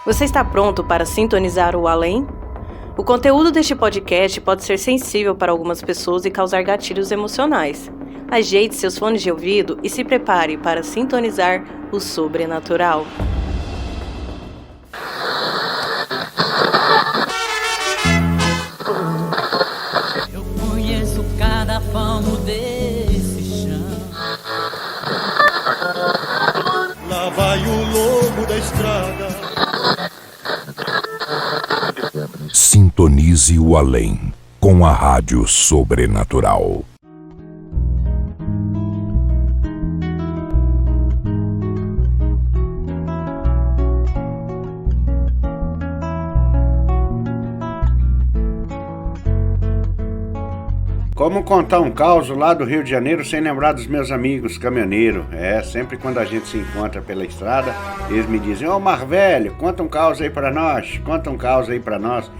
Você está pronto para sintonizar o além? O conteúdo deste podcast pode ser sensível para algumas pessoas e causar gatilhos emocionais. Ajeite seus fones de ouvido e se prepare para sintonizar o sobrenatural. Eu conheço cada palmo desse chão. Lá vai o lobo da estrada. Sintonize o além com a Rádio Sobrenatural. Como contar um caos lá do Rio de Janeiro sem lembrar dos meus amigos caminhoneiros? Sempre quando a gente se encontra pela estrada, eles me dizem: ô Marvelho, conta um caos aí pra nós, conta um caos aí pra nós.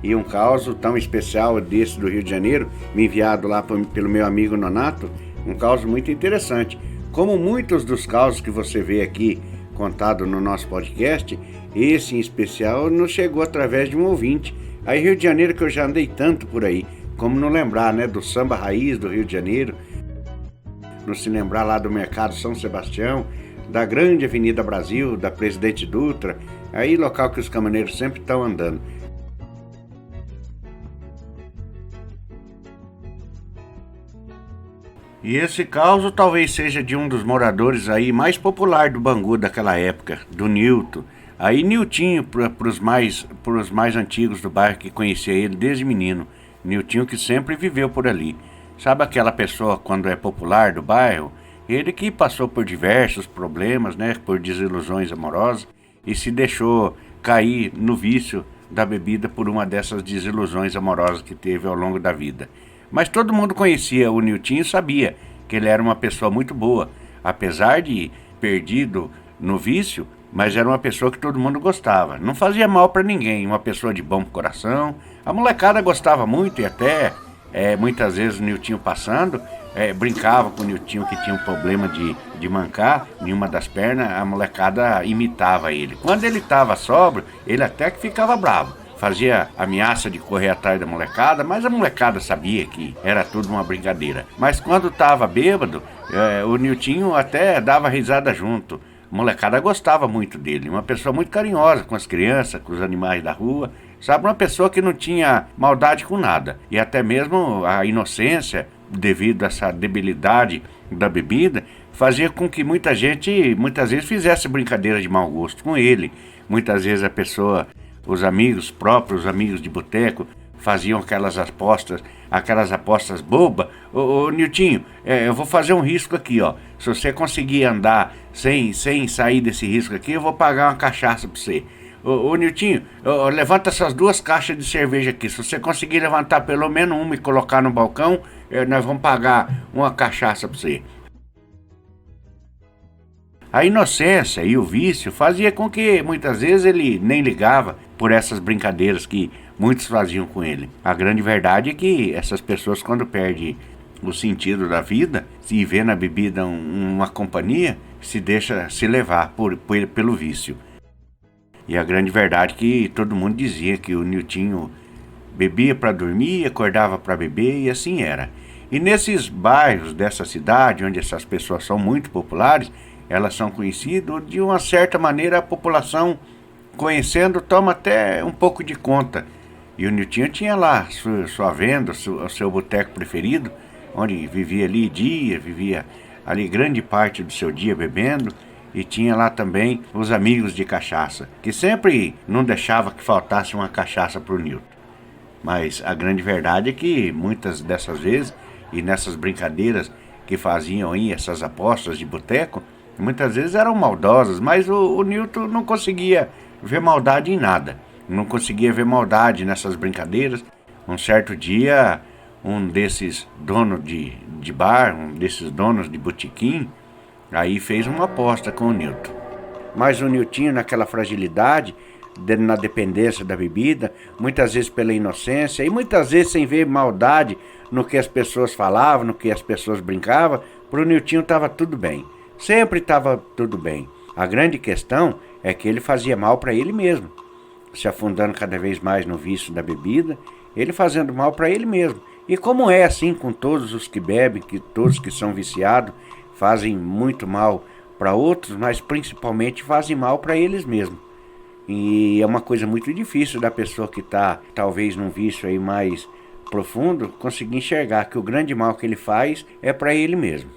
E um caos tão especial desse do Rio de Janeiro, me enviado lá pelo meu amigo Nonato, um caos muito interessante. Como muitos dos causos que você vê aqui contado no nosso podcast, esse em especial nos chegou através de um ouvinte. Aí Rio de Janeiro que eu já andei tanto por aí, como não lembrar, né, do samba raiz do Rio de Janeiro, não se lembrar lá do Mercado São Sebastião, da grande Avenida Brasil, da Presidente Dutra, aí local que os caminhoneiros sempre estão andando. E esse caso talvez seja de um dos moradores aí mais popular do Bangu daquela época, do Nilton. Aí Niltinho, para os mais antigos do bairro que conhecia ele desde menino, Niltinho que sempre viveu por ali. Sabe aquela pessoa quando é popular do bairro? Ele que passou por diversos problemas, né, por desilusões amorosas e se deixou cair no vício da bebida por uma dessas desilusões amorosas que teve ao longo da vida. Mas todo mundo conhecia o Niltinho e sabia que ele era uma pessoa muito boa, apesar de perdido no vício, mas era uma pessoa que todo mundo gostava. Não fazia mal para ninguém, uma pessoa de bom coração. A molecada gostava muito e até muitas vezes o Niltinho passando, brincava com o Niltinho que tinha um problema de mancar em uma das pernas, a molecada imitava ele. Quando ele estava sóbrio, ele até que ficava bravo. Fazia ameaça de correr atrás da molecada, mas a molecada sabia que era tudo uma brincadeira. Mas quando estava bêbado, o Niltinho até dava risada junto. A molecada gostava muito dele, uma pessoa muito carinhosa com as crianças, com os animais da rua, sabe, uma pessoa que não tinha maldade com nada. E até mesmo a inocência, devido a essa debilidade da bebida, fazia com que muita gente, muitas vezes, fizesse brincadeira de mau gosto com ele. Muitas vezes a pessoa... Os amigos próprios, os amigos de boteco, faziam aquelas apostas bobas. Ô Niltinho, eu vou fazer um risco aqui, ó. Se você conseguir andar sem sair desse risco aqui, eu vou pagar uma cachaça pra você. Ô Niltinho, levanta essas 2 caixas de cerveja aqui. Se você conseguir levantar pelo menos uma e colocar no balcão, nós vamos pagar uma cachaça pra você. A inocência e o vício fazia com que muitas vezes ele nem ligava por essas brincadeiras que muitos faziam com ele. A grande verdade é que essas pessoas, quando perdem o sentido da vida e vê na bebida uma companhia, se deixa se levar pelo vício. E a grande verdade é que todo mundo dizia que o Niltinho bebia para dormir, acordava para beber e assim era. E nesses bairros dessa cidade, onde essas pessoas são muito populares, elas são conhecidas, de uma certa maneira a população, conhecendo, toma até um pouco de conta. E o Niltinho tinha lá sua venda, o seu boteco preferido, onde vivia ali grande parte do seu dia bebendo, e tinha lá também os amigos de cachaça, que sempre não deixava que faltasse uma cachaça para o Nilton. Mas a grande verdade é que muitas dessas vezes, e nessas brincadeiras que faziam aí, essas apostas de boteco, muitas vezes eram maldosas, mas o Nilton não conseguia ver maldade em nada. Não conseguia ver maldade nessas brincadeiras. Um certo dia, um desses donos de bar, um desses donos de botequim, aí fez uma aposta com o Nilton. Mas o Niltinho, naquela fragilidade, na dependência da bebida, muitas vezes pela inocência e muitas vezes sem ver maldade no que as pessoas falavam, no que as pessoas brincavam, pro Niltinho estava tudo bem. Sempre estava tudo bem. A grande questão é que ele fazia mal para ele mesmo, se afundando cada vez mais no vício da bebida, ele fazendo mal para ele mesmo. E como é assim com todos os que bebem, que todos que são viciados fazem muito mal para outros, mas principalmente fazem mal para eles mesmos. E é uma coisa muito difícil da pessoa que está talvez num vício aí mais profundo conseguir enxergar que o grande mal que ele faz é para ele mesmo.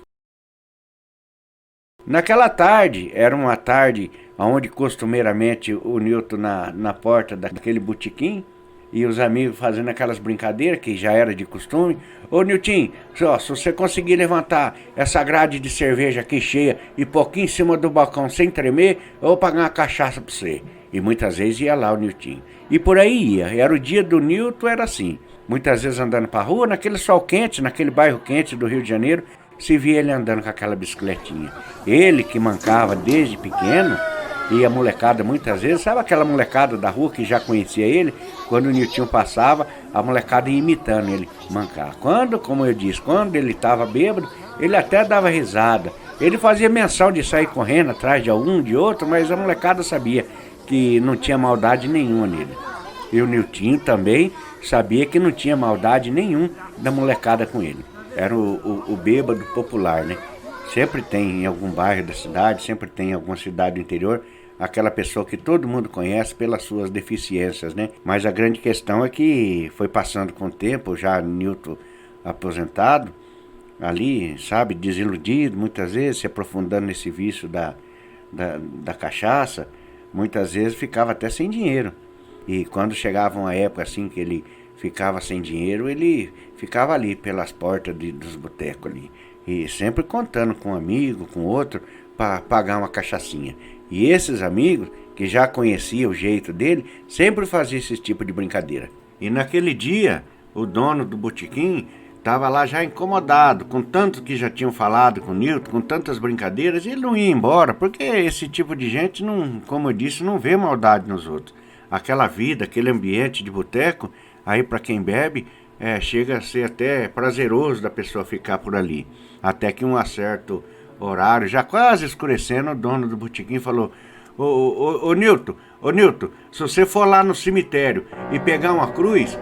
Naquela tarde, era uma tarde onde costumeiramente o Newton na porta daquele botequim e os amigos fazendo aquelas brincadeiras que já era de costume. Ô Nilton, se você conseguir levantar essa grade de cerveja aqui cheia e pôr aqui em cima do balcão sem tremer, eu vou pagar uma cachaça pra você. E muitas vezes ia lá o Nilton. E por aí ia, era o dia do Newton, era assim. Muitas vezes andando pra rua, naquele sol quente, naquele bairro quente do Rio de Janeiro, se via ele andando com aquela bicicletinha. Ele que mancava desde pequeno, e a molecada muitas vezes, sabe aquela molecada da rua que já conhecia ele? Quando o Nilton passava, a molecada ia imitando ele mancar. Como eu disse, quando ele estava bêbado, ele até dava risada. Ele fazia menção de sair correndo atrás de um, de outro, mas a molecada sabia que não tinha maldade nenhuma nele. E o Nilton também sabia que não tinha maldade nenhuma da molecada com ele. Era o bêbado popular, né? Sempre tem em algum bairro da cidade, sempre tem em alguma cidade do interior, aquela pessoa que todo mundo conhece pelas suas deficiências, né? Mas a grande questão é que foi passando com o tempo, já Newton aposentado, ali, sabe, desiludido, muitas vezes se aprofundando nesse vício da cachaça, muitas vezes ficava até sem dinheiro. E quando chegava uma época assim que ele ficava sem dinheiro, ele ficava ali pelas portas dos botecos ali. E sempre contando com um amigo, com outro, para pagar uma cachaçinha. E esses amigos, que já conheciam o jeito dele, sempre faziam esse tipo de brincadeira. E naquele dia, o dono do botequim estava lá já incomodado, com tanto que já tinham falado com o Newton, com tantas brincadeiras, e ele não ia embora, porque esse tipo de gente, não, como eu disse, não vê maldade nos outros. Aquela vida, aquele ambiente de boteco, aí para quem bebe, chega a ser até prazeroso da pessoa ficar por ali. Até que um certo horário, já quase escurecendo, o dono do botequim falou: Ô Newton, se você for lá no cemitério e pegar uma cruz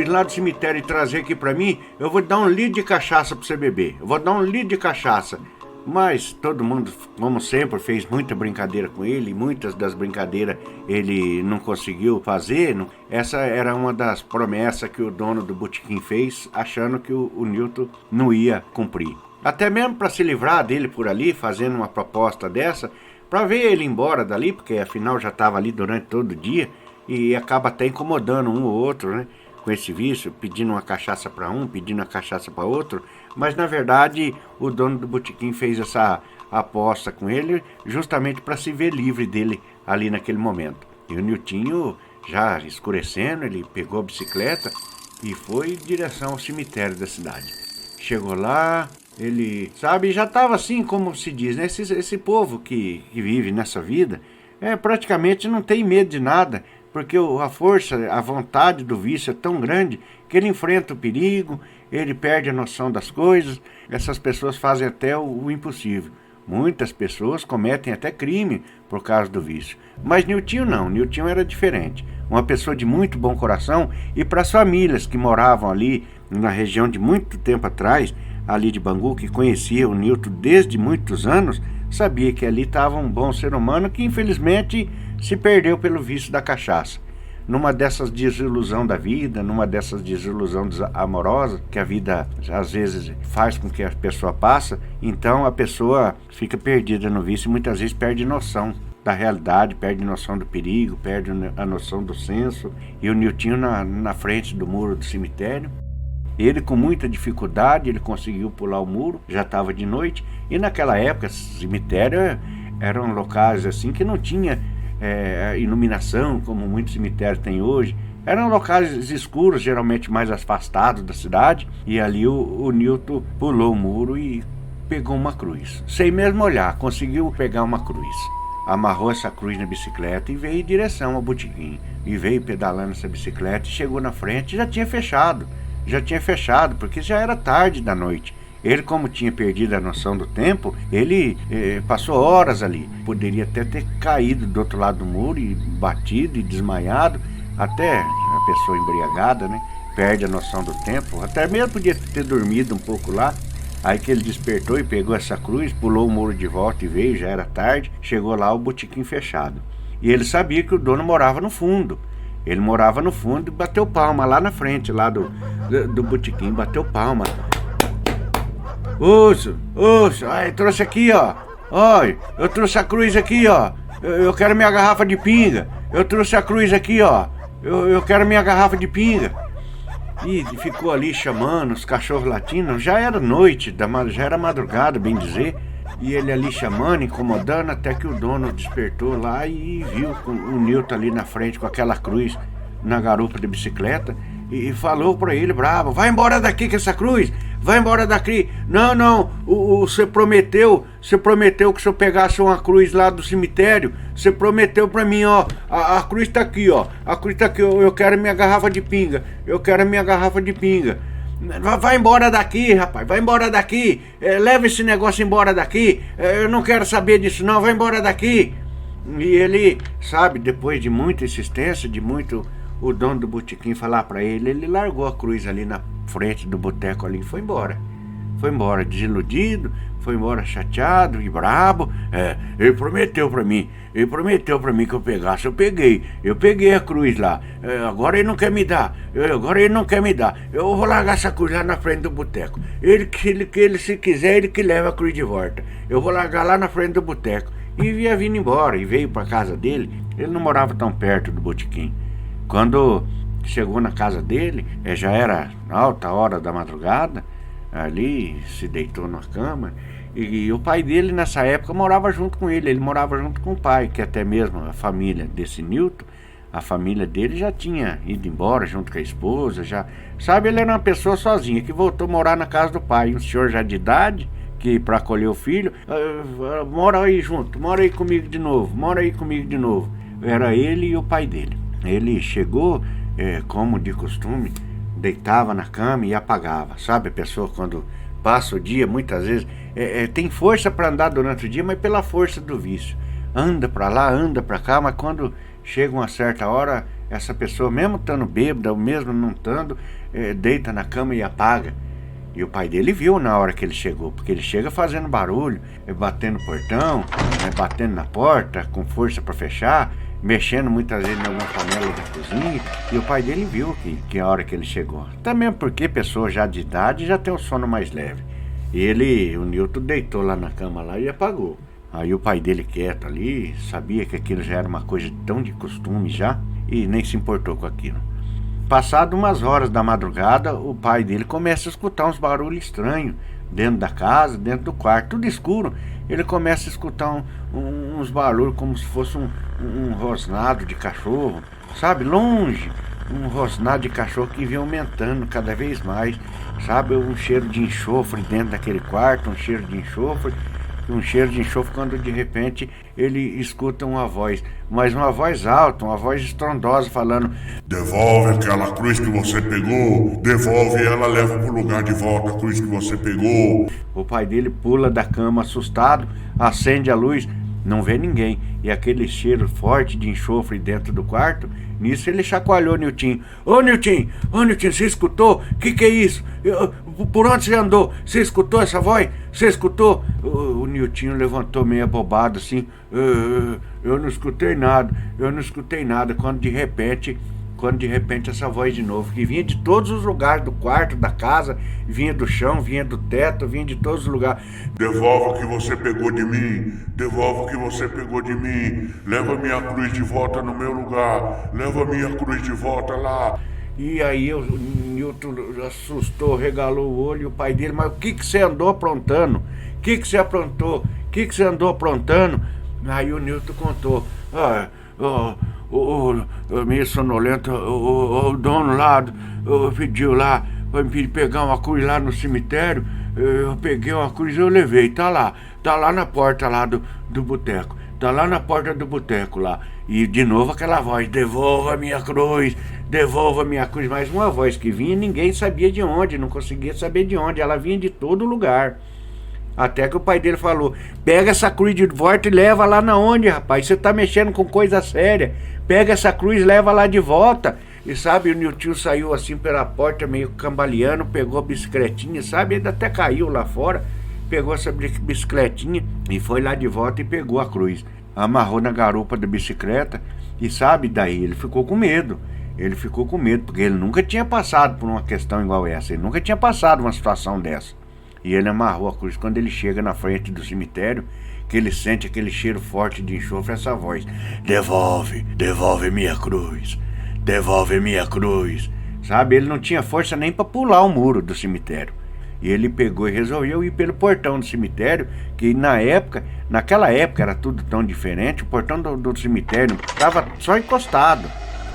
lá do cemitério e trazer aqui pra mim, eu vou dar 1 litro de cachaça pra você beber. Eu vou dar 1 litro de cachaça. Mas todo mundo, como sempre, fez muita brincadeira com ele, e muitas das brincadeiras ele não conseguiu fazer. Essa era uma das promessas que o dono do botequim fez, achando que o Newton não ia cumprir. Até mesmo para se livrar dele por ali, fazendo uma proposta dessa, para ver ele embora dali, porque afinal já estava ali durante todo o dia, e acaba até incomodando um ou outro, né? Com esse vício, pedindo uma cachaça para um, pedindo uma cachaça para outro. Mas na verdade o dono do botequim fez essa aposta com ele justamente para se ver livre dele ali naquele momento. E o Nilton, já escurecendo, ele pegou a bicicleta e foi em direção ao cemitério da cidade. Chegou lá, ele, sabe, já estava assim, como se diz, né? Esse povo que vive nessa vida, praticamente não tem medo de nada, porque a força, a vontade do vício é tão grande que ele enfrenta o perigo, ele perde a noção das coisas. Essas pessoas fazem até o impossível. Muitas pessoas cometem até crime por causa do vício. Mas Nilton não, Nilton era diferente. Uma pessoa de muito bom coração, e para as famílias que moravam ali na região de muito tempo atrás, ali de Bangu, que conhecia o Newton desde muitos anos, sabia que ali estava um bom ser humano que infelizmente se perdeu pelo vício da cachaça. Numa dessas desilusão da vida, numa dessas desilusão amorosa que a vida às vezes faz com que a pessoa passa, então a pessoa fica perdida no vício e muitas vezes perde noção da realidade, perde noção do perigo, perde a noção do senso. E o Nilton na frente do muro do cemitério, ele com muita dificuldade, ele conseguiu pular o muro, já estava de noite, e naquela época, cemitério eram locais assim que não tinha iluminação, como muitos cemitérios têm hoje. Eram locais escuros, geralmente mais afastados da cidade, e ali o Newton pulou o muro e pegou uma cruz. Sem mesmo olhar, conseguiu pegar uma cruz. Amarrou essa cruz na bicicleta e veio em direção ao botequim. E veio pedalando essa bicicleta e chegou na frente e já tinha fechado, porque já era tarde da noite. Ele, como tinha perdido a noção do tempo, ele passou horas ali. Poderia até ter caído do outro lado do muro e batido e desmaiado, até a pessoa embriagada, né? Perde a noção do tempo, até mesmo podia ter dormido um pouco lá. Aí que ele despertou e pegou essa cruz, pulou o muro de volta e veio, já era tarde, chegou lá o botequim fechado. E ele sabia que o dono morava no fundo. Ele morava no fundo e bateu palma lá na frente, lá do botequim, bateu palma. Osso, ai, trouxe aqui, ó. Olha, eu trouxe a cruz aqui, ó. Eu quero minha garrafa de pinga. Eu trouxe a cruz aqui, ó. Eu quero minha garrafa de pinga. E ficou ali chamando, os cachorros latindo. Já era noite, já era madrugada, bem dizer. E ele ali chamando, incomodando, até que o dono despertou lá e viu o Nilton ali na frente com aquela cruz na garupa de bicicleta. E falou pra ele, bravo, vai embora daqui com essa cruz, vai embora daqui. Não, você prometeu que se eu pegasse uma cruz lá do cemitério, você prometeu pra mim, ó, a cruz tá aqui, ó, a cruz tá aqui, eu quero minha garrafa de pinga, eu quero minha garrafa de pinga. Vai embora daqui, rapaz, vai embora daqui, leva esse negócio embora daqui, eu não quero saber disso não, vai embora daqui. E ele, sabe, depois de muita insistência, de muito... o dono do botequim falar pra ele largou a cruz ali na frente do boteco ali e foi embora. Foi embora desiludido, foi embora chateado e brabo. Ele prometeu pra mim que eu pegasse, eu peguei a cruz lá. Agora ele não quer me dar, eu vou largar essa cruz lá na frente do boteco. Ele se quiser, ele que leva a cruz de volta. Eu vou largar lá na frente do boteco. E ia vindo embora, e veio pra casa dele. Ele não morava tão perto do botequim. Quando chegou na casa dele, já era alta hora da madrugada, ali se deitou na cama, e o pai dele nessa época morava junto com ele morava junto com o pai, que até mesmo a família desse Nilton, a família dele já tinha ido embora junto com a esposa, já, sabe, ele era uma pessoa sozinha, que voltou a morar na casa do pai, um senhor já de idade, que para acolher o filho, mora aí junto, mora aí comigo de novo, era ele e o pai dele. Ele chegou, como de costume, deitava na cama e apagava. Sabe, a pessoa quando passa o dia, muitas vezes, tem força para andar durante o dia, mas pela força do vício. Anda para lá, anda para cá, mas quando chega uma certa hora, essa pessoa, mesmo estando bêbada, ou mesmo não estando, deita na cama e apaga. E o pai dele viu na hora que ele chegou, porque ele chega fazendo barulho, batendo no portão, batendo na porta, com força para fechar, mexendo muitas vezes em alguma panela da cozinha, e o pai dele viu que a hora que ele chegou. Também porque pessoa já de idade já tem um sono mais leve. E o Nilton deitou lá na cama lá e apagou. Aí o pai dele quieto ali, sabia que aquilo já era uma coisa tão de costume já, e nem se importou com aquilo. Passado umas horas da madrugada, o pai dele começa a escutar uns barulhos estranhos dentro da casa, dentro do quarto, tudo escuro. Ele começa a escutar uns barulhos como se fosse um rosnado de cachorro, sabe, longe, um rosnado de cachorro que vinha aumentando cada vez mais, sabe, um cheiro de enxofre dentro daquele quarto, um cheiro de enxofre quando de repente ele escuta uma voz, mas uma voz alta, uma voz estrondosa falando: devolve aquela cruz que você pegou, devolve ela, leva pro lugar de volta a cruz que você pegou. O pai dele pula da cama assustado, acende a luz, não vê ninguém, e aquele cheiro forte de enxofre dentro do quarto. Nisso ele chacoalhou o Nilton. Ô Nilton, você escutou? Que é isso? Por onde você andou? Você escutou essa voz? Você escutou? O Nilton levantou meio abobado assim. Eu não escutei nada. Quando de repente essa voz de novo, que vinha de todos os lugares do quarto, da casa, vinha do chão, vinha do teto, vinha de todos os lugares. Devolva o que você pegou de mim, leva minha cruz de volta no meu lugar, leva minha cruz de volta lá. E aí o Nilton assustou, regalou o olho, e o pai dele: mas o que você andou aprontando? O que você aprontou? O que você andou aprontando? Aí o Nilton contou: meio sonolento, o dono lá pediu lá para me pegar uma cruz lá no cemitério. Eu peguei uma cruz e eu levei, tá lá na porta lá do boteco. tá lá na porta do boteco lá. E de novo aquela voz, devolva a minha cruz, devolva a minha cruz. Mas uma voz que vinha, ninguém sabia de onde, não conseguia saber de onde. Ela vinha de todo lugar. Até que o pai dele falou, pega essa cruz de volta e leva lá na onde, rapaz? Você tá mexendo com coisa séria. Pega essa cruz e leva lá de volta. E sabe, o Niltinho saiu assim pela porta, meio cambaleando, pegou a bicicletinha, sabe? Ele até caiu lá fora, pegou essa bicicletinha e foi lá de volta e pegou a cruz. Amarrou na garupa da bicicleta e sabe, daí ele ficou com medo. Ele ficou com medo, porque ele nunca tinha passado por uma questão igual essa. Ele nunca tinha passado uma situação dessa. E ele amarrou a cruz. Quando ele chega na frente do cemitério, que ele sente aquele cheiro forte de enxofre, essa voz, devolve, devolve minha cruz, devolve minha cruz. Sabe, ele não tinha força nem para pular o muro do cemitério. E ele pegou e resolveu ir pelo portão do cemitério, que naquela época era tudo tão diferente. O portão do cemitério estava só encostado.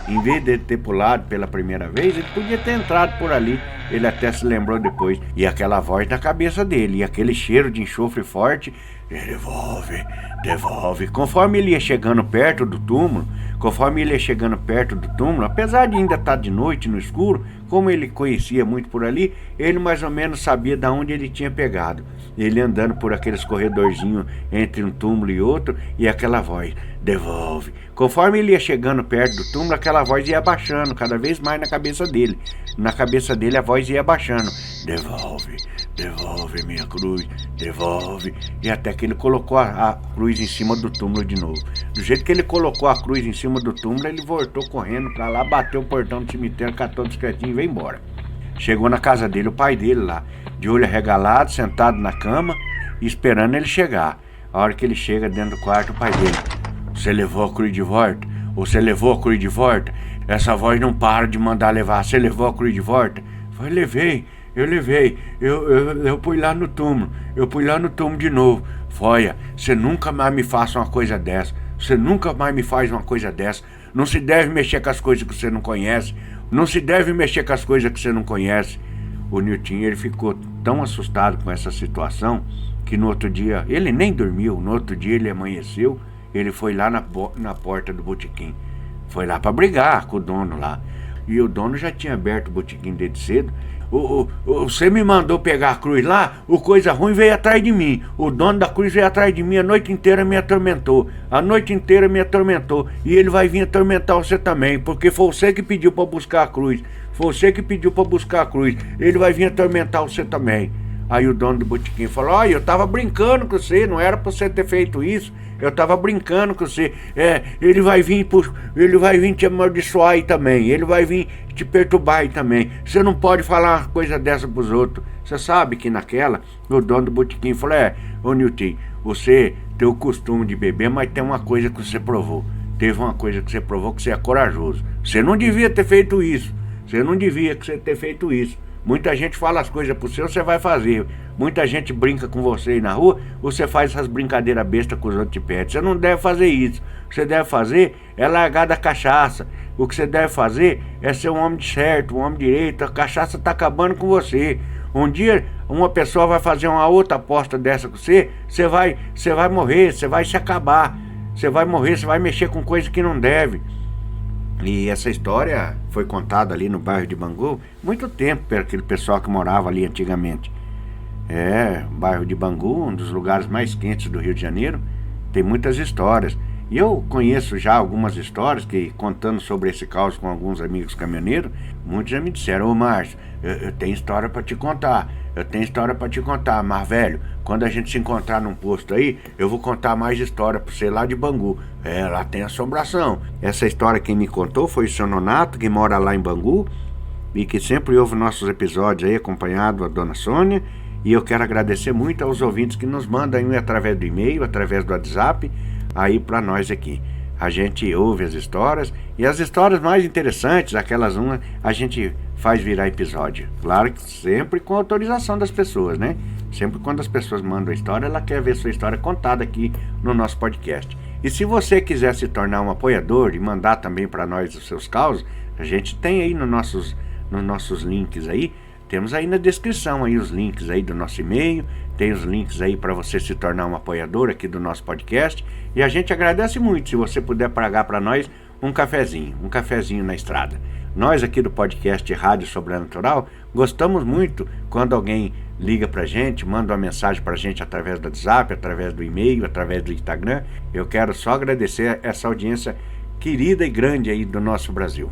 Em vez de ter pulado pela primeira vez, ele podia ter entrado por ali. Ele até se lembrou depois. E aquela voz na cabeça dele, e aquele cheiro de enxofre forte, devolve, devolve. Conforme ele ia chegando perto do túmulo, apesar de ainda estar de noite no escuro, como ele conhecia muito por ali, ele mais ou menos sabia de onde ele tinha pegado. Ele andando por aqueles corredorzinhos entre um túmulo e outro, e aquela voz, devolve. Conforme ele ia chegando perto do túmulo, aquela voz ia abaixando cada vez mais na cabeça dele. Na cabeça dele a voz ia abaixando, devolve, devolve minha cruz, devolve. E até que ele colocou a cruz em cima do túmulo de novo. Do jeito que ele colocou a cruz em cima do túmulo, ele voltou correndo pra lá, bateu o portão do cemitério, catou o bicicletinho e veio embora. Chegou na casa dele, o pai dele lá, de olho arregalado, sentado na cama, esperando ele chegar. A hora que ele chega dentro do quarto, o pai dele, você levou a cruz de volta? Você levou a cruz de volta? Essa voz não para de mandar levar. Você levou a cruz de volta? Eu levei. Eu fui lá no túmulo. Eu fui lá no túmulo de novo. Foia, você nunca mais me faça uma coisa dessa. Você nunca mais me faz uma coisa dessa. Não se deve mexer com as coisas que você não conhece. Não se deve mexer com as coisas que você não conhece. O Niltinho, ele ficou tão assustado com essa situação que no outro dia, ele nem dormiu. No outro dia ele amanheceu, ele foi lá na porta do botequim. Foi lá para brigar com o dono lá. E o dono já tinha aberto o botequim desde cedo. Você me mandou pegar a cruz lá, o coisa ruim veio atrás de mim. O dono da cruz veio atrás de mim, a noite inteira me atormentou. E ele vai vir atormentar você também, porque foi você que pediu para buscar a cruz. Ele vai vir atormentar você também. Aí o dono do botequim falou, olha, eu tava brincando com você, não era pra você ter feito isso. Eu tava brincando com você. Ele vai vir te amaldiçoar aí também. Ele vai vir te perturbar aí também. Você não pode falar uma coisa dessa pros outros. Você sabe que naquela, o dono do botequim falou, ô Niltinho, você tem o costume de beber, mas tem uma coisa que você provou. Teve uma coisa que você provou que você é corajoso. Você não devia ter feito isso. Muita gente fala as coisas pro você vai fazer. Muita gente brinca com você aí na rua, você faz essas brincadeiras bestas com os outros te pedem. Você não deve fazer isso. O que você deve fazer é largar da cachaça. O que você deve fazer é ser um homem certo, um homem direito. A cachaça tá acabando com você. Um dia uma pessoa vai fazer uma outra aposta dessa com você vai morrer, você vai se acabar. Você vai morrer, você vai mexer com coisa que não deve. E essa história foi contada ali no bairro de Bangu muito tempo por aquele pessoal que morava ali antigamente. O bairro de Bangu, um dos lugares mais quentes do Rio de Janeiro, tem muitas histórias. E eu conheço já algumas histórias que, contando sobre esse caos com alguns amigos caminhoneiros, muitos já me disseram, ô Márcio, eu tenho história pra te contar, mas velho, quando a gente se encontrar num posto aí, eu vou contar mais história pra você lá de Bangu. Lá tem assombração. Essa história quem me contou foi o seu Nonato, que mora lá em Bangu, e que sempre ouve nossos episódios aí, acompanhado a dona Sônia. E eu quero agradecer muito aos ouvintes que nos mandam aí através do e-mail, através do WhatsApp, aí pra nós aqui. A gente ouve as histórias, e as histórias mais interessantes, aquelas a gente faz virar episódio. Claro que sempre com autorização das pessoas, né? Sempre quando as pessoas mandam a história, ela quer ver sua história contada aqui no nosso podcast. E se você quiser se tornar um apoiador e mandar também para nós os seus causos, a gente tem aí nos nossos links aí, temos aí na descrição aí os links aí do nosso e-mail, Tem os links aí para você se tornar um apoiador aqui do nosso podcast. E a gente agradece muito se você puder pagar para nós um cafezinho na estrada. Nós aqui do podcast Rádio Sobrenatural gostamos muito quando alguém liga pra gente, manda uma mensagem pra gente através do WhatsApp, através do e-mail, através do Instagram. Eu quero só agradecer essa audiência querida e grande aí do nosso Brasil.